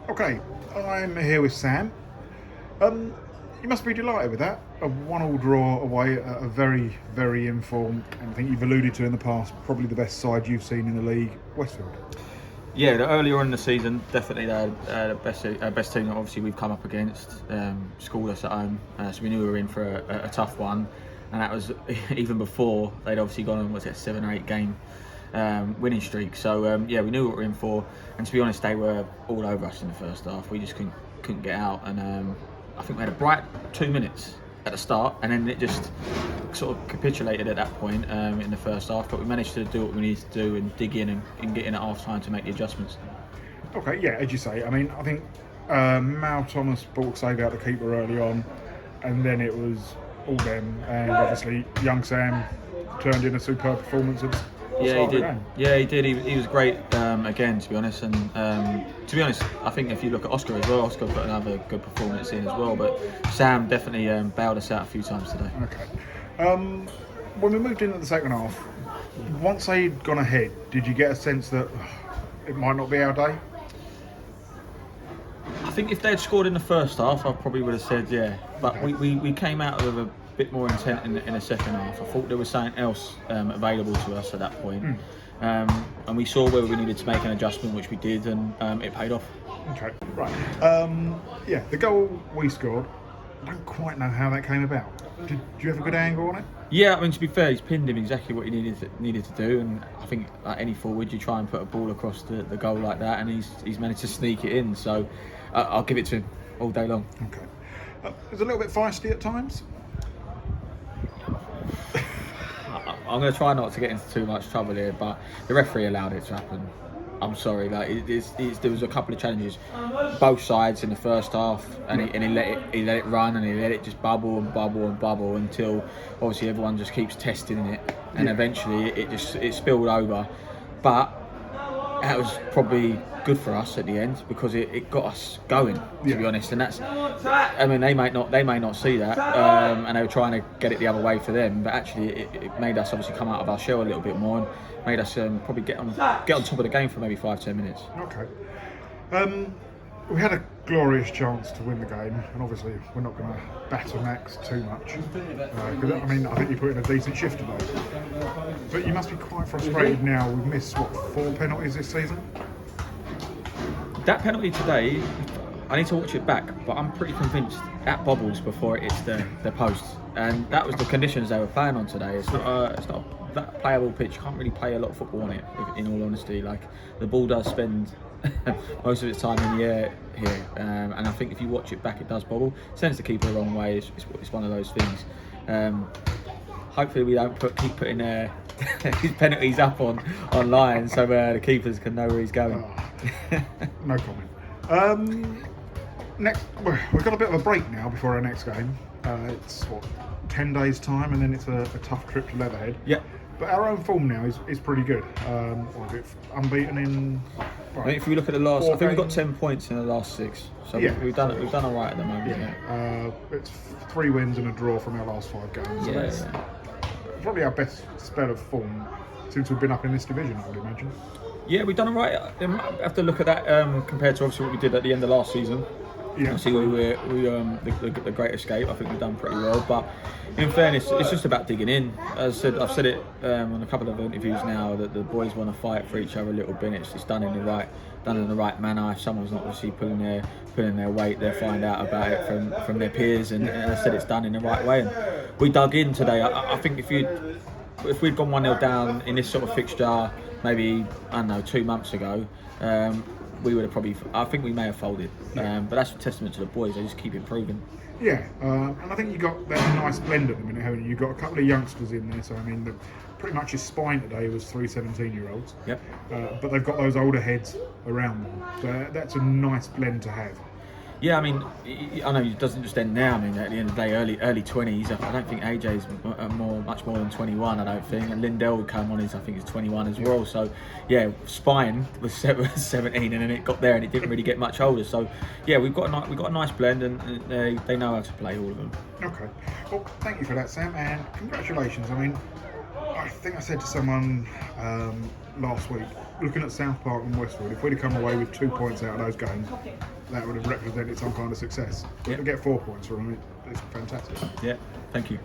Okay, I'm here with Sam. You must be delighted with that. A one-all draw away at a very, very informed, and I think you've alluded to in the past, probably the best side you've seen in the league, Westfield. Yeah, earlier in the season, definitely the best team that obviously we've come up against. Schooled us at home, so we knew we were in for a tough one, and that was even before they'd obviously gone on, was it, a 7 or 8 game winning streak. So yeah, we knew what we were in for, and to be honest, they were all over us in the first half. We just couldn't get out, and I think we had a bright 2 minutes at the start, and then it just sort of capitulated at that point in the first half. But we managed to do what we needed to do and dig in and get in at half time to make the adjustments. Okay, yeah, as you say, I mean, I think Mal Thomas brought a save out the keeper early on, and then it was all them, and obviously young Sam turned in a superb performance. Yeah, he did. Yeah, he did. He was great again, to be honest. And to be honest, I think if you look at Oscar as well, Oscar put another good performance in as well. But Sam definitely bailed us out a few times today. Okay. When we moved into the second half, once they'd gone ahead, did you get a sense that it might not be our day? I think if they'd scored in the first half, I probably would have said yeah. But Okay. we came out with a bit more intent in the second half. I thought there was something else available to us at that point. And we saw where we needed to make an adjustment, which we did, and it paid off. Okay, right. Yeah, the goal we scored, I don't quite know how that came about. Did you have a good angle on it? Yeah, I mean, to be fair, he's pinned him exactly what he needed to do, and I think like any forward, you try and put a ball across the goal like that, and he's managed to sneak it in. So I'll give it to him all day long. Okay. It was a little bit feisty at times. I'm going to try not to get into too much trouble here, but the referee allowed it to happen. I'm sorry, like there was a couple of challenges, both sides in the first half, and he let it run, and he let it just bubble and bubble and bubble until obviously everyone just keeps testing it, and eventually it spilled over. But that was probably good for us at the end because it got us going, to be honest. And that's, I mean, they may not see that, and they were trying to get it the other way for them. But actually, it made us obviously come out of our shell a little bit more and made us probably get on top of the game for maybe 5-10 minutes. Okay. We had a glorious chance to win the game, and obviously we're not going to batter Max too much. 'Cause, I mean, I think you put in a decent shift today. But you must be quite frustrated now. We've missed, 4 penalties this season? That penalty today, I need to watch it back, but I'm pretty convinced that bobbles before it hits the post, and that was the conditions they were playing on today. It's not that playable pitch. You can't really play a lot of football on it, in all honesty. Like, the ball does spend most of its time in the air here, and I think if you watch it back, it does bobble. It sends the keeper the wrong way. It's one of those things. Hopefully we don't keep putting these penalties up online so the keepers can know where he's going. No comment. Next, we've got a bit of a break now before our next game. It's 10 days time, and then it's a tough trip to Leatherhead. Yeah. But our own form now is pretty good. What is it, unbeaten in? I think if we look at the last, I 4 think we've got games? 10 points in the last 6. So Yeah. we've done all right at the moment. Yeah. It's 3 wins and a draw from our last 5 games. So that's probably our best spell of form since we've been up in this division, I would imagine. Yeah, we've done all right. I have to look at that compared to obviously what we did at the end of last season. Yeah. See where the Great Escape. I think we've done pretty well, but in fairness, it's just about digging in. As I said, I've said it on a couple of interviews now that the boys want to fight for each other a little bit. It's done in the right manner. If someone's not obviously pulling their weight, they'll find out about it from their peers. And as I said, it's done in the right way. And we dug in today. I think if we'd gone 1-0 down in this sort of fixture, maybe, I don't know, 2 months ago, we would have probably, I think we may have folded. But that's a testament to the boys. They just keep improving. Yeah, and I think you got that nice blend at the minute, haven't you? You've got a couple of youngsters in there, so I mean, pretty much his spine today was 3 17-year-olds. Yep. But they've got those older heads around them. So that's a nice blend to have. Yeah, I mean, I know it doesn't just end now. I mean, at the end of the day, early 20s. I don't think AJ's much more than 21. I don't think, and Lindell would come on. I think he's 21 as well. So, yeah, Spine was 17, and then it got there, and it didn't really get much older. So, yeah, we've got a nice blend, and they know how to play, all of them. Okay. Well, thank you for that, Sam, and congratulations. I mean, I think I said to someone last week, looking at South Park and Westfield, if we'd have come away with 2 points out of those games, that would have represented some kind of success. Yeah. To get 4 points from them, it's fantastic. Yeah, thank you.